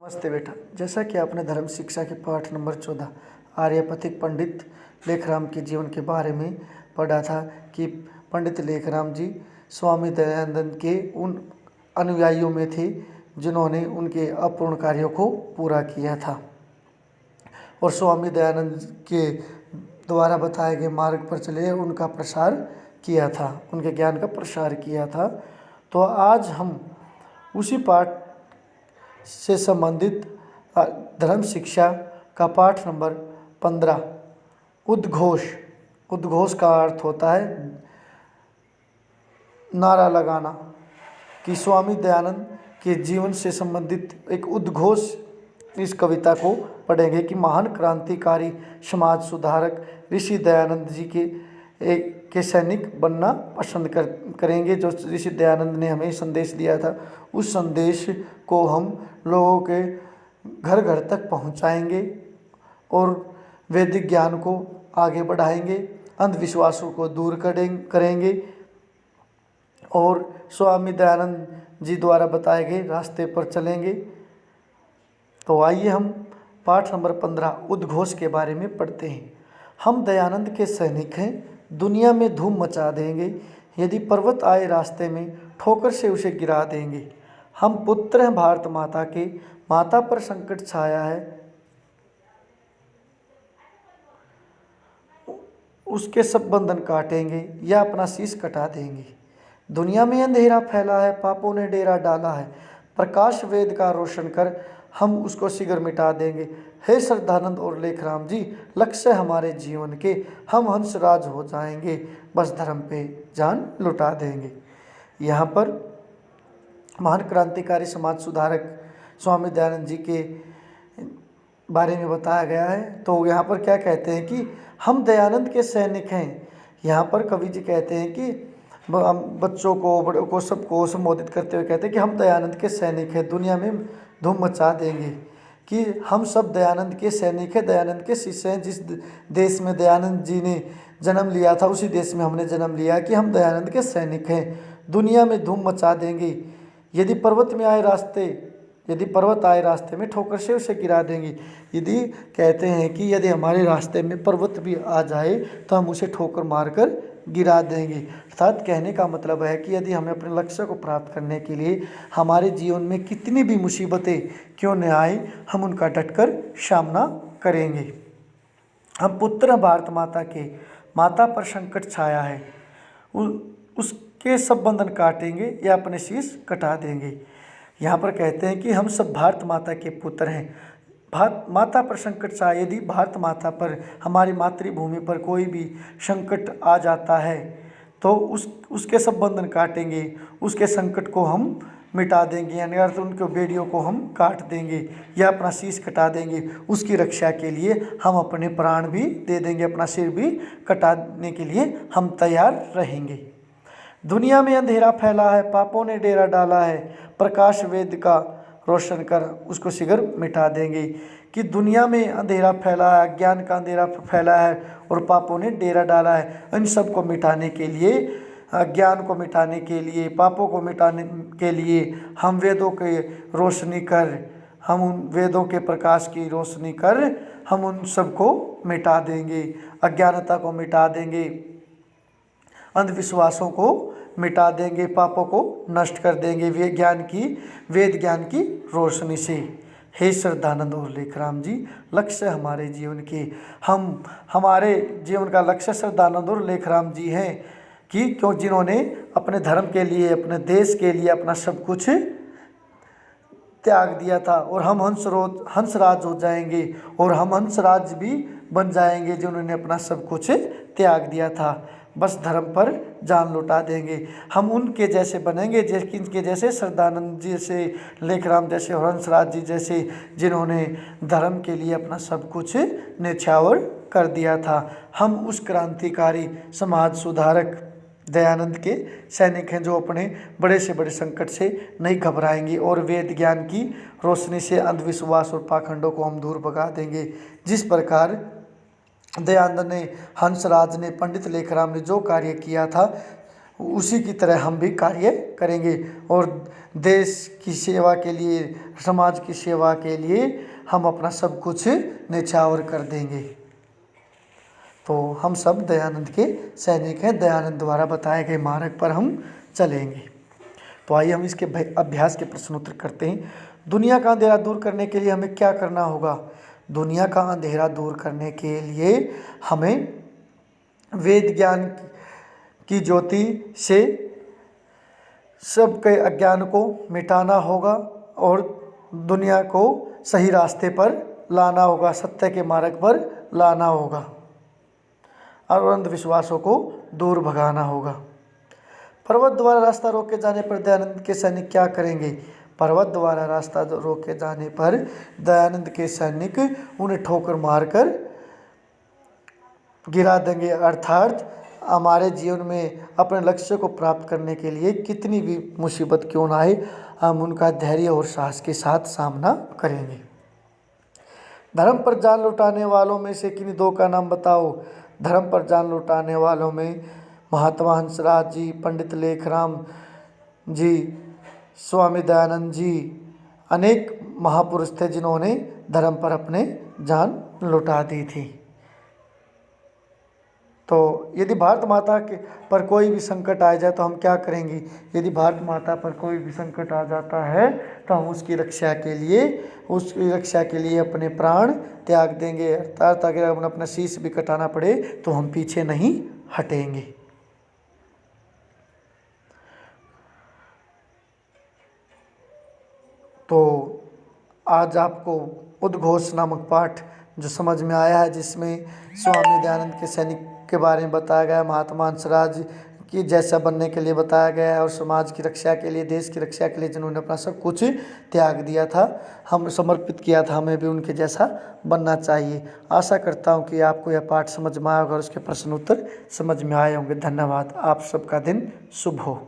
नमस्ते बेटा। जैसा कि आपने धर्म शिक्षा के पाठ नंबर 14 आर्यपथिक पंडित लेखराम के जीवन के बारे में पढ़ा था कि पंडित लेखराम जी स्वामी दयानंद के उन अनुयायियों में थे जिन्होंने उनके अपूर्ण कार्यों को पूरा किया था और स्वामी दयानंद के द्वारा बताए गए मार्ग पर चले उनका प्रसार किया था, उनके ज्ञान का प्रसार किया था। तो आज हम उसी पाठ से संबंधित धर्म शिक्षा का पाठ नंबर 15 उद्घोष। उद्घोष का अर्थ होता है नारा लगाना। कि स्वामी दयानंद के जीवन से संबंधित एक उद्घोष इस कविता को पढ़ेंगे कि महान क्रांतिकारी समाज सुधारक ऋषि दयानंद जी के सैनिक बनना पसंद करेंगे। जो ऋषि दयानंद ने हमें संदेश दिया था उस संदेश को हम लोगों के घर घर तक पहुंचाएंगे और वैदिक ज्ञान को आगे बढ़ाएंगे, अंधविश्वासों को दूर करेंगे और स्वामी दयानंद जी द्वारा बताए गए रास्ते पर चलेंगे। तो आइए हम पाठ नंबर 15 उद्घोष के बारे में पढ़ते हैं। हम दयानंद के सैनिक हैं, दुनिया में धूम मचा देंगे। यदि पर्वत आए रास्ते में ठोकर से उसे गिरा देंगे। हम पुत्र हैं भारत माता के, माता पर संकट छाया है, उसके सब बंधन काटेंगे या अपना शीश कटा देंगे। दुनिया में अंधेरा फैला है, पापों ने डेरा डाला है, प्रकाश वेद का रोशन कर हम उसको शीघ्र मिटा देंगे। हे श्रद्धानंद और लेखराम जी, लक्ष्य हमारे जीवन के, हम हंसराज हो जाएंगे, बस धर्म पे जान लुटा देंगे। यहाँ पर महान क्रांतिकारी समाज सुधारक स्वामी दयानंद जी के बारे में बताया गया है। तो यहाँ पर क्या कहते हैं कि हम दयानंद के सैनिक हैं। यहाँ पर कवि जी कहते हैं कि बच्चों को, बड़ों को, सबको संबोधित करते हुए कहते हैं कि हम दयानंद के सैनिक हैं, दुनिया में धूम मचा देंगे। कि हम सब दयानंद के सैनिक हैं, दयानंद के शिष्य हैं। जिस देश में दयानंद जी ने जन्म लिया था उसी देश में हमने जन्म लिया कि हम दयानंद के सैनिक हैं, दुनिया में धूम मचा देंगे। यदि पर्वत आए रास्ते में ठोकर से उसे गिरा देंगे। यदि कहते हैं कि यदि हमारे रास्ते में पर्वत भी आ जाए तो हम उसे ठोकर मारकर गिरा देंगे। अर्थात कहने का मतलब है कि यदि हमें अपने लक्ष्य को प्राप्त करने के लिए हमारे जीवन में कितनी भी मुसीबतें क्यों न आए, हम उनका डटकर सामना करेंगे। हम पुत्र हैं भारत माता के, माता पर संकट छाया है, उसके सब बंधन काटेंगे या अपने शीश कटा देंगे। यहाँ पर कहते हैं कि हम सब भारत माता के पुत्र हैं। भारत माता पर संकट छाया, यदि भारत माता पर, हमारी मातृभूमि पर कोई भी संकट आ जाता है तो उसके सब बंधन काटेंगे, उसके संकट को हम मिटा देंगे, यानी अर्थ उनके बेड़ियों को हम काट देंगे या अपना शीश कटा देंगे। उसकी रक्षा के लिए हम अपने प्राण भी दे देंगे, अपना सिर भी कटाने के लिए हम तैयार रहेंगे। दुनिया में अंधेरा फैला है, पापों ने डेरा डाला है, प्रकाश वेद का रोशन कर उसको शीघ्र मिटा देंगे। कि दुनिया में अंधेरा फैला है, अज्ञान का अंधेरा फैला है और पापों ने डेरा डाला है। इन सब को मिटाने के लिए, अज्ञान को मिटाने के लिए, पापों को मिटाने के लिए हम वेदों के रोशनी कर, हम उन वेदों के प्रकाश की रोशनी कर हम उन सबको मिटा देंगे। अज्ञानता को मिटा देंगे, अंधविश्वासों को मिटा देंगे, पापों को नष्ट कर देंगे वेद ज्ञान की रोशनी से। हे श्रद्धानंद और लेखराम जी, लक्ष्य हमारे जीवन के, हमारे जीवन का लक्ष्य श्रद्धानंद और लेखराम जी हैं। कि क्यों, जिन्होंने अपने धर्म के लिए, अपने देश के लिए अपना सब कुछ त्याग दिया था और हम हंसराज हो जाएंगे और हम हंसराज भी बन जाएंगे जिन्होंने अपना सब कुछ त्याग दिया था। बस धर्म पर जान लुटा देंगे। हम उनके जैसे बनेंगे जिनके जैसे श्रद्धानंद जी जैसे, लेखराम जैसे और हंसराज जी जैसे, जिन्होंने धर्म के लिए अपना सब कुछ न्यौछावर कर दिया था। हम उस क्रांतिकारी समाज सुधारक दयानंद के सैनिक हैं जो अपने बड़े से बड़े संकट से नहीं घबराएंगे और वेद ज्ञान की रोशनी से अंधविश्वास और पाखंडों को हम दूर भगा देंगे। जिस प्रकार दयानंद ने, हंसराज ने, पंडित लेखराम ने जो कार्य किया था उसी की तरह हम भी कार्य करेंगे और देश की सेवा के लिए, समाज की सेवा के लिए हम अपना सब कुछ न्यौछावर कर देंगे। तो हम सब दयानंद के सैनिक हैं, दयानंद द्वारा बताए गए मार्ग पर हम चलेंगे। तो आइए हम इसके अभ्यास के प्रश्नोत्तर करते हैं। दुनिया का अंधेरा दूर करने के लिए हमें क्या करना होगा? दुनिया का अंधेरा दूर करने के लिए हमें वेद ज्ञान की ज्योति से सबके अज्ञान को मिटाना होगा और दुनिया को सही रास्ते पर लाना होगा, सत्य के मार्ग पर लाना होगा और अंधविश्वासों को दूर भगाना होगा। पर्वत द्वारा रास्ता रोके जाने पर दयानंद के सैनिक क्या करेंगे? पर्वत द्वारा रास्ता रोके जाने पर दयानंद के सैनिक उन्हें ठोकर मारकर गिरा देंगे। अर्थात हमारे जीवन में अपने लक्ष्य को प्राप्त करने के लिए कितनी भी मुसीबत क्यों ना आए, हम उनका धैर्य और साहस के साथ सामना करेंगे। धर्म पर जान लुटाने वालों में से किन्हीं दो का नाम बताओ। धर्म पर जान लुटाने वालों में महात्मा हंसराज जी, पंडित लेखराम जी, स्वामी दयानंद जी, अनेक महापुरुष थे जिन्होंने धर्म पर अपने जान लुटा दी थी। तो यदि भारत माता के पर कोई भी संकट आ जाए तो हम क्या करेंगे? यदि भारत माता पर कोई भी संकट आ जाता है तो हम उसकी रक्षा के लिए अपने प्राण त्याग देंगे। अर्थात अगर हम अपना शीश भी कटाना पड़े तो हम पीछे नहीं हटेंगे। तो आज आपको उद्घोष नामक पाठ जो समझ में आया है, जिसमें स्वामी दयानंद के सैनिक के बारे में बताया गया, महात्मा हंसराज की जैसा बनने के लिए बताया गया है और समाज की रक्षा के लिए, देश की रक्षा के लिए जिन्होंने अपना सब कुछ त्याग दिया था, हम समर्पित किया था, हमें भी उनके जैसा बनना चाहिए। आशा करता हूँ कि आपको यह पाठ समझ में आया होगा और उसके प्रश्न उत्तर समझ में आए होंगे। धन्यवाद। आप सबका दिन शुभ हो।